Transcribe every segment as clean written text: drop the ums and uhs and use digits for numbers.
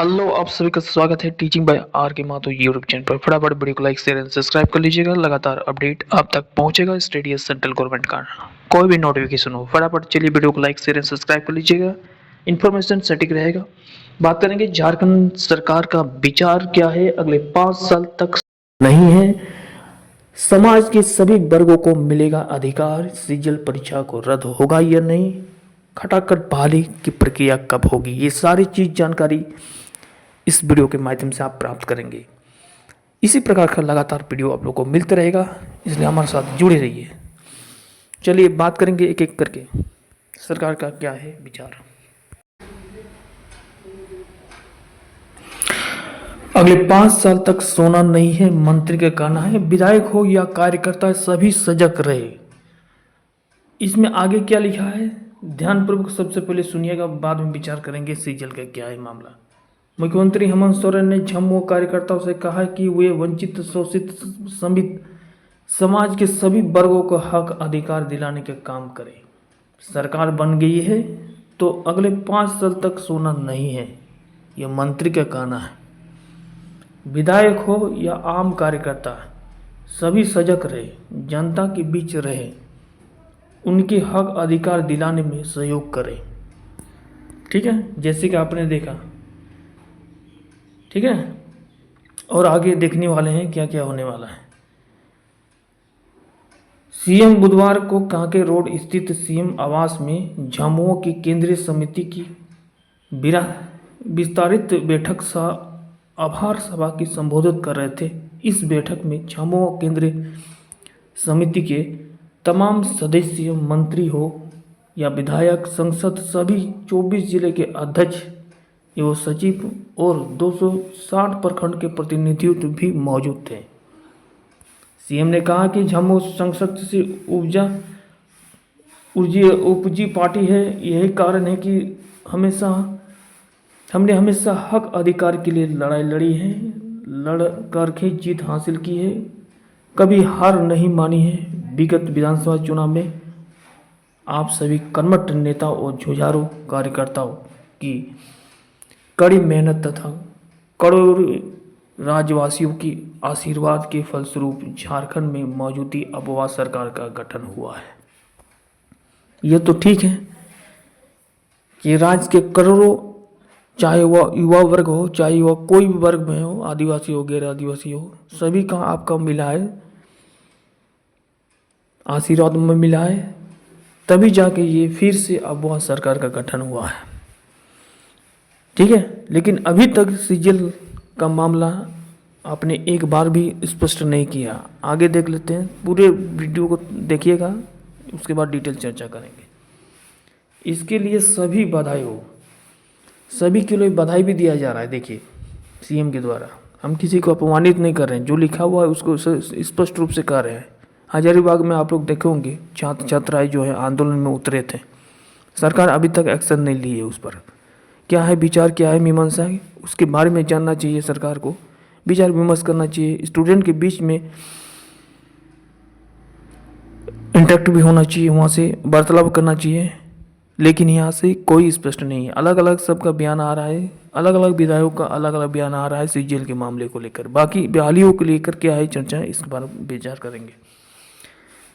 Hello, आप सभी का स्वागत है टीचिंग बाय आर के माथुर यूट्यूब चैनल पर। फटाफट वीडियो को लाइक शेयर एंड सब्सक्राइब कर लीजिएगा। लगातार अपडेट आप तक पहुंचेगा स्टेट या सेंट्रल गवर्नमेंट का कोई भी नोटिफिकेशन हो। फटाफट चलिए वीडियो को लाइक शेयर एंड सब्सक्राइब कर लीजिएगा, इन्फॉर्मेशन सटीक रहेगा। बात करेंगे झारखंड सरकार का विचार क्या है अगले 5 साल तक। नहीं है, समाज के सभी वर्गों को मिलेगा अधिकार। सीजीएल परीक्षा को रद्द होगा या नहीं, खटाखट बहाली की प्रक्रिया कब होगी, ये सारी चीज जानकारी इस वीडियो के माध्यम से आप प्राप्त करेंगे। इसी प्रकार का लगातार वीडियो आप लोग को मिलते रहेगा, इसलिए हमारे साथ जुड़े रहिए। चलिए बात करेंगे एक एक करके सरकार का क्या है विचार। अगले 5 साल तक सोना नहीं है, मंत्री का कहना है। विधायक हो या कार्यकर्ता सभी सजग रहे। इसमें आगे क्या लिखा है ध्यानपूर्वक सबसे पहले सुनिएगा, बाद में विचार करेंगे सीजीएल का क्या है मामला। मुख्यमंत्री हेमंत सोरेन ने झामुमो कार्यकर्ताओं से कहा कि वे वंचित शोषित समित समाज के सभी वर्गों को हक अधिकार दिलाने का काम करें। सरकार बन गई है तो अगले 5 साल तक सोना नहीं है, यह मंत्री का कहना है। विधायक हो या आम कार्यकर्ता सभी सजग रहे, जनता के बीच रहे, उनके हक अधिकार दिलाने में सहयोग करें। ठीक है, जैसे कि आपने देखा। ठीक है, और आगे देखने वाले हैं क्या क्या होने वाला है। सीएम बुधवार को कांके रोड स्थित सीएम आवास में झामुमो की केंद्रीय समिति की विस्तारित बैठक आभार सभा की संबोधित कर रहे थे। इस बैठक में झामुमो केंद्रीय समिति के तमाम सदस्य, मंत्री हो या विधायक, संसद, सभी 24 जिले के अध्यक्ष एवं सचिव और 260 प्रखंड के प्रतिनिधियों भी मौजूद थे। सीएम ने कहा कि झामुमो संसद से उपजी पार्टी है। यही कारण है कि हमने हमेशा हक अधिकार के लिए लड़ाई लड़ी है, लड़ करके जीत हासिल की है, कभी हार नहीं मानी है। विगत विधानसभा चुनाव में आप सभी कर्मठ नेताओं और जुझारू कार्यकर्ताओं की कड़ी मेहनत तथा करोड़ों राज्यवासियों की आशीर्वाद के फलस्वरूप झारखंड में मौजूदा अपवाद सरकार का गठन हुआ है। यह तो ठीक है कि राज्य के करोड़ों, चाहे वह युवा वर्ग हो, चाहे वह कोई भी वर्ग में हो, आदिवासी हो, गैर आदिवासी हो, सभी का आपका मिला है, आशीर्वाद में मिला है, तभी जाके ये फिर से अपवाद सरकार का गठन हुआ है। ठीक है, लेकिन अभी तक सीजीएल का मामला आपने एक बार भी स्पष्ट नहीं किया। आगे देख लेते हैं, पूरे वीडियो को देखिएगा, उसके बाद डिटेल चर्चा करेंगे। इसके लिए सभी बधाई हो, सभी के लिए बधाई भी दिया जा रहा है। देखिए सीएम के द्वारा, हम किसी को अपमानित नहीं कर रहे हैं, जो लिखा हुआ है उसको स्पष्ट रूप से कह रहे हैं। हजारीबाग में आप लोग देखे होंगे, छात्र छात्राएं जो है आंदोलन में उतरे थे, सरकार अभी तक एक्शन नहीं ली है। उस पर क्या है विचार, क्या है मीमांसा है, उसके बारे में जानना चाहिए। सरकार को विचार विमर्श करना चाहिए, स्टूडेंट के बीच में इंटरेक्ट भी होना चाहिए, वहाँ से वार्तालाप करना चाहिए। लेकिन यहाँ से कोई स्पष्ट नहीं है, अलग अलग सबका बयान आ रहा है, अलग अलग विधायकों का अलग अलग बयान आ रहा है सीजीएल के मामले को लेकर। बाकी बहालियों को लेकर क्या है चर्चा है, इसके बारे में विचार करेंगे।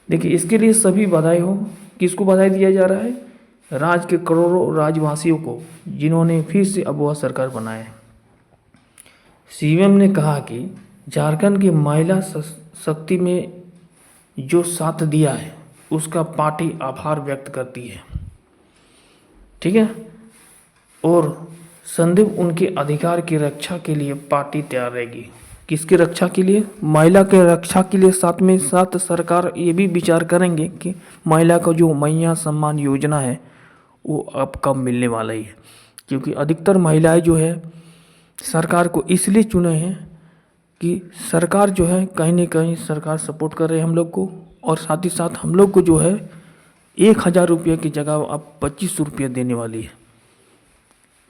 देखिए, इसके लिए सभी बधाई हो। किसको बधाई दिया जा रहा है? राज्य के करोड़ों राज्यवासियों को, जिन्होंने फिर से अपवाद सरकार बनाया है। सीएम ने कहा कि झारखंड की महिला शक्ति में जो साथ दिया है उसका पार्टी आभार व्यक्त करती है। ठीक है, और संदिग्ध उनके अधिकार की रक्षा के लिए पार्टी तैयार रहेगी। किसकी रक्षा के लिए? महिला के रक्षा के लिए। साथ में साथ सरकार ये भी विचार करेंगे कि महिला का जो मैया सम्मान योजना है वो अब कब मिलने वाला ही है, क्योंकि अधिकतर महिलाएं जो है सरकार को इसलिए चुने हैं कि सरकार जो है कहीं न कहीं सरकार सपोर्ट कर रही है हम लोग को, और साथ ही साथ हम लोग को जो है 1000 रुपये की जगह अब 2500 रुपये देने वाली है।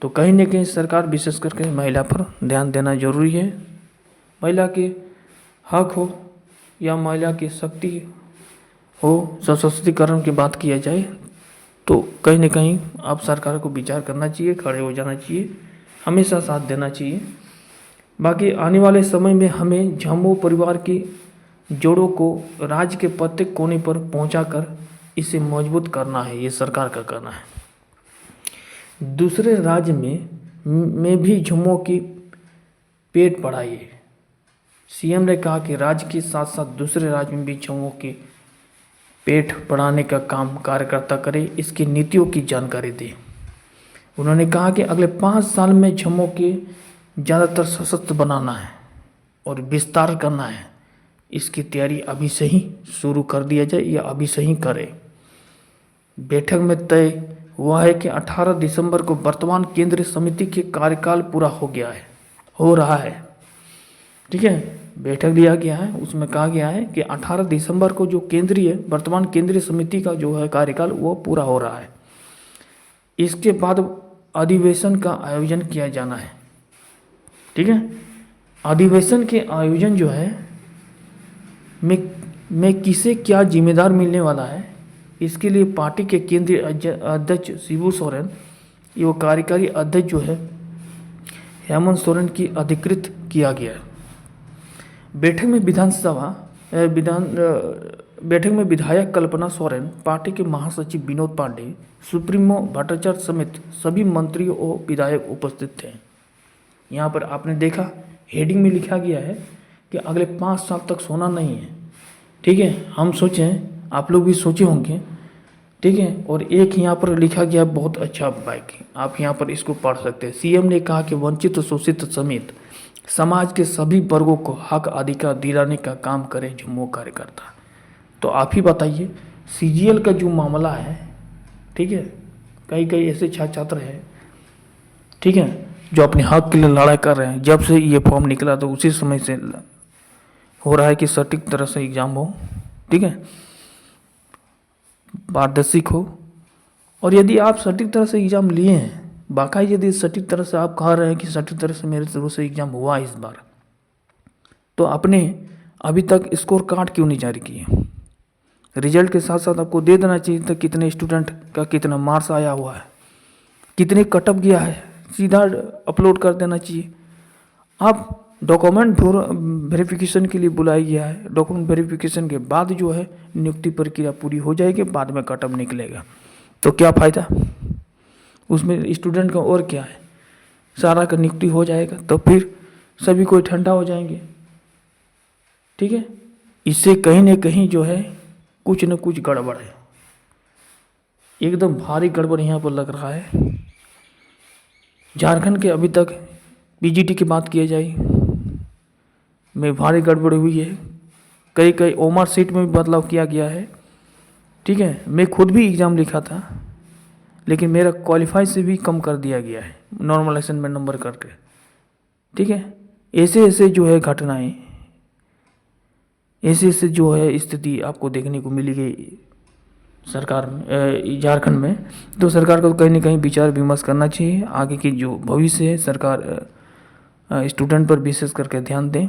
तो कहीं न कहीं सरकार विशेष करके महिला पर ध्यान देना जरूरी है। महिला के हक हो या महिला की शक्ति हो, सशक्तिकरण की बात किया जाए तो कहीं न कहीं आप सरकार को विचार करना चाहिए, खड़े हो जाना चाहिए। हमेशा साथ देना चाहिए। बाकी आने वाले समय में हमें झामू परिवार की जोड़ों को राज्य के प्रत्येक कोने पर पहुंचाकर इसे मजबूत करना है, ये सरकार का करना है। दूसरे राज्य में भी झुमों की पेट बढ़ाइए। सीएम ने कहा कि राज्य के साथ साथ दूसरे राज्य में भी झुमों के पेट बढ़ाने का काम कार्यकर्ता करे, इसकी नीतियों की जानकारी दें। उन्होंने कहा कि अगले 5 साल में झुमों के ज़्यादातर सशक्त बनाना है और विस्तार करना है। इसकी तैयारी अभी से ही शुरू कर दिया जाए या अभी से ही करें। बैठक में तय हुआ है कि 18 दिसंबर को वर्तमान केंद्रीय समिति के कार्यकाल पूरा हो रहा है। ठीक है, बैठक लिया गया है, उसमें कहा गया है कि 18 दिसंबर को जो वर्तमान केंद्रीय समिति का जो है कार्यकाल वो पूरा हो रहा है। इसके बाद अधिवेशन का आयोजन किया जाना है। ठीक है, अधिवेशन के आयोजन जो है में किसे क्या जिम्मेदार मिलने वाला है, इसके लिए पार्टी के केंद्रीय अध्यक्ष शिबू सोरेन, ये कार्यकारी अध्यक्ष जो है हेमंत सोरेन की अधिकृत किया गया है। बैठक में विधायक कल्पना सोरेन, पार्टी के महासचिव विनोद पांडे, सुप्रीमो भट्टाचार्य समेत सभी मंत्रियों और विधायक उपस्थित थे। यहाँ पर आपने देखा हेडिंग में लिखा गया है कि अगले 5 साल तक सोना नहीं है। ठीक है, हम सोचें, आप लोग भी सोचे होंगे। ठीक है, और एक यहाँ पर लिखा गया बहुत अच्छा बाइक, आप यहाँ पर इसको पढ़ सकते हैं। सीएम ने कहा कि वंचित शोषित समेत समाज के सभी वर्गों को हक अधिकार दिलाने का काम करे झुमो कार्यकर्ता। तो आप ही बताइए, सीजीएल का जो मामला है, ठीक है, कई ऐसे छात्र हैं, ठीक है, जो अपने हक के लिए लड़ाई कर रहे हैं। जब से ये फॉर्म निकला तो उसी समय से हो रहा है कि सटीक तरह से एग्ज़ाम हो, ठीक है, पारदर्शिक हो। और यदि आप सटीक तरह से एग्ज़ाम लिए हैं, बाकायदा यदि सटीक तरह से आप कह रहे हैं कि सटीक तरह से मेरे तरफ से एग्ज़ाम हुआ इस बार, तो आपने अभी तक स्कोर कार्ड क्यों नहीं जारी किए? रिजल्ट के साथ साथ आपको दे देना चाहिए था कितने स्टूडेंट का कितना मार्क्स आया हुआ है, कितने कटअप गया है, सीधा अपलोड कर देना चाहिए। आप डॉक्यूमेंट वेरिफिकेशन के लिए बुलाया गया है, डॉक्यूमेंट वेरिफिकेशन के बाद जो है नियुक्ति प्रक्रिया पूरी हो जाएगी, बाद में कटअप निकलेगा, तो क्या फ़ायदा उसमें स्टूडेंट का? और क्या है, सारा का नियुक्ति हो जाएगा तो फिर सभी कोई ठंडा हो जाएंगे। ठीक है, इससे कहीं न कहीं जो है कुछ न कुछ गड़बड़ है, एकदम भारी गड़बड़ यहाँ पर लग रहा है। झारखंड के अभी तक पीजीटी की बात किया जाए में भारी गड़बड़ हुई है, कई ओमर सीट में भी बदलाव किया गया है। ठीक है, मैं खुद भी एग्ज़ाम लिखा था, लेकिन मेरा क्वालिफाई से भी कम कर दिया गया है नॉर्मलाइजेशन में नंबर करके। ठीक है, ऐसे जो है घटनाएं, ऐसे जो है स्थिति आपको देखने को मिलेगी सरकार में, झारखंड में। तो सरकार को कहीं ना कहीं विचार विमर्श करना चाहिए। आगे की जो भविष्य है, सरकार स्टूडेंट पर विशेष करके ध्यान दें,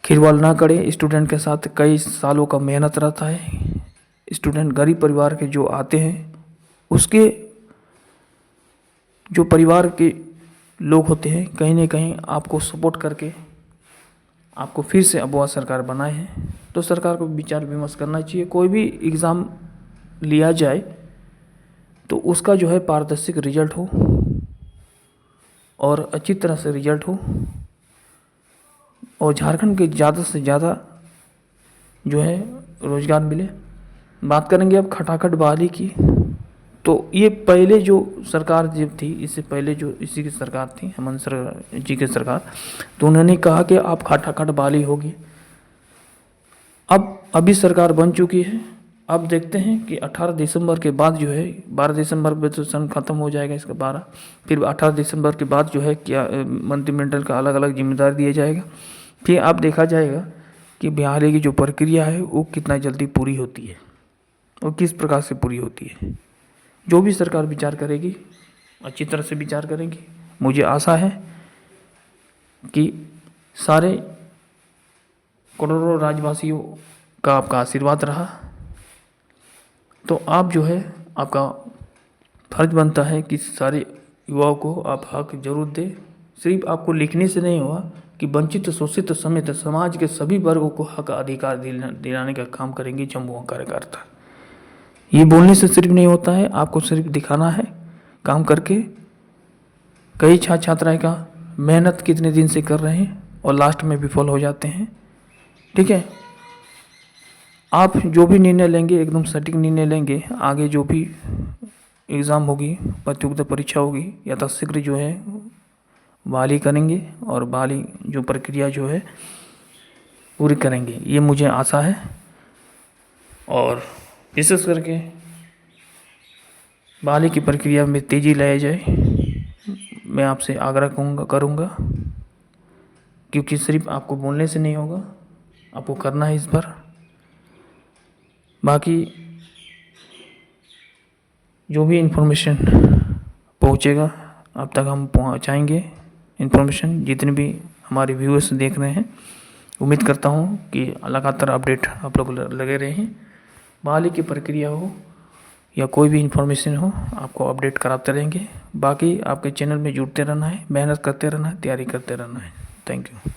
खिलवाड़ ना करे। स्टूडेंट के साथ कई सालों का मेहनत रहता है। स्टूडेंट गरीब परिवार के जो आते हैं, उसके जो परिवार के लोग होते हैं, कहीं ना कहीं आपको सपोर्ट करके आपको फिर से अब वह सरकार बनाए हैं। तो सरकार को विचार विमर्श करना चाहिए। कोई भी एग्ज़ाम लिया जाए तो उसका जो है पारदर्शिक रिजल्ट हो और अच्छी तरह से रिजल्ट हो, और झारखंड के ज़्यादा से ज़्यादा जो है रोज़गार मिले। बात करेंगे अब खटाखट बहाली की, तो ये पहले जो सरकार जब थी, इससे पहले जो इसी की सरकार थी, हेमंत जी की सरकार, तो उन्होंने कहा कि आप खटाखट बहाली होगी। अब अभी सरकार बन चुकी है। अब देखते हैं कि 18 दिसंबर के बाद जो है, 12 दिसंबर में तो सन खत्म हो जाएगा इसका 12, फिर 18 दिसंबर के बाद जो है क्या मंत्रिमंडल का अलग अलग जिम्मेदारी दिया जाएगा। फिर अब देखा जाएगा कि बहाली की जो प्रक्रिया है वो कितना जल्दी पूरी होती है और किस प्रकार से पूरी होती है। जो भी सरकार विचार करेगी अच्छी तरह से विचार करेगी। मुझे आशा है कि सारे करोड़ों राज्यवासियों का आपका आशीर्वाद रहा, तो आप जो है आपका फर्ज बनता है कि सारे युवाओं को आप हक जरूर दें। सिर्फ आपको लिखने से नहीं हुआ कि वंचित शोषित समेत समाज के सभी वर्गों को हक अधिकार दिलाने का काम करेंगे जम्मू कार्यकर्ता। ये बोलने से सिर्फ नहीं होता है, आपको सिर्फ दिखाना है काम करके। कई छात्र छात्राएं का मेहनत कितने दिन से कर रहे हैं और लास्ट में विफल हो जाते हैं। ठीक है, आप जो भी निर्णय लेंगे एकदम सटीक निर्णय लेंगे। आगे जो भी एग्ज़ाम होगी, प्रतियोगिता परीक्षा होगी, यथाशीघ्र जो है बहाली करेंगे और बहाली जो प्रक्रिया जो है पूरी करेंगे, ये मुझे आशा है। और विशेष करके बहाली की प्रक्रिया में तेज़ी लाई जाए, मैं आपसे आग्रह करूँगा, क्योंकि सिर्फ आपको बोलने से नहीं होगा, आपको करना है इस पर। बाकी जो भी इन्फॉर्मेशन पहुँचेगा अब तक हम पहुँचाएंगे इन्फॉर्मेशन, जितने भी हमारे व्यूअर्स देख रहे हैं। उम्मीद करता हूँ कि लगातार अपडेट आप लोग लगे रहे हैं। बहाली की प्रक्रिया हो या कोई भी इन्फॉर्मेशन हो, आपको अपडेट कराते रहेंगे। बाकी आपके चैनल में जुड़ते रहना है, मेहनत करते रहना है, तैयारी करते रहना है। Thank you.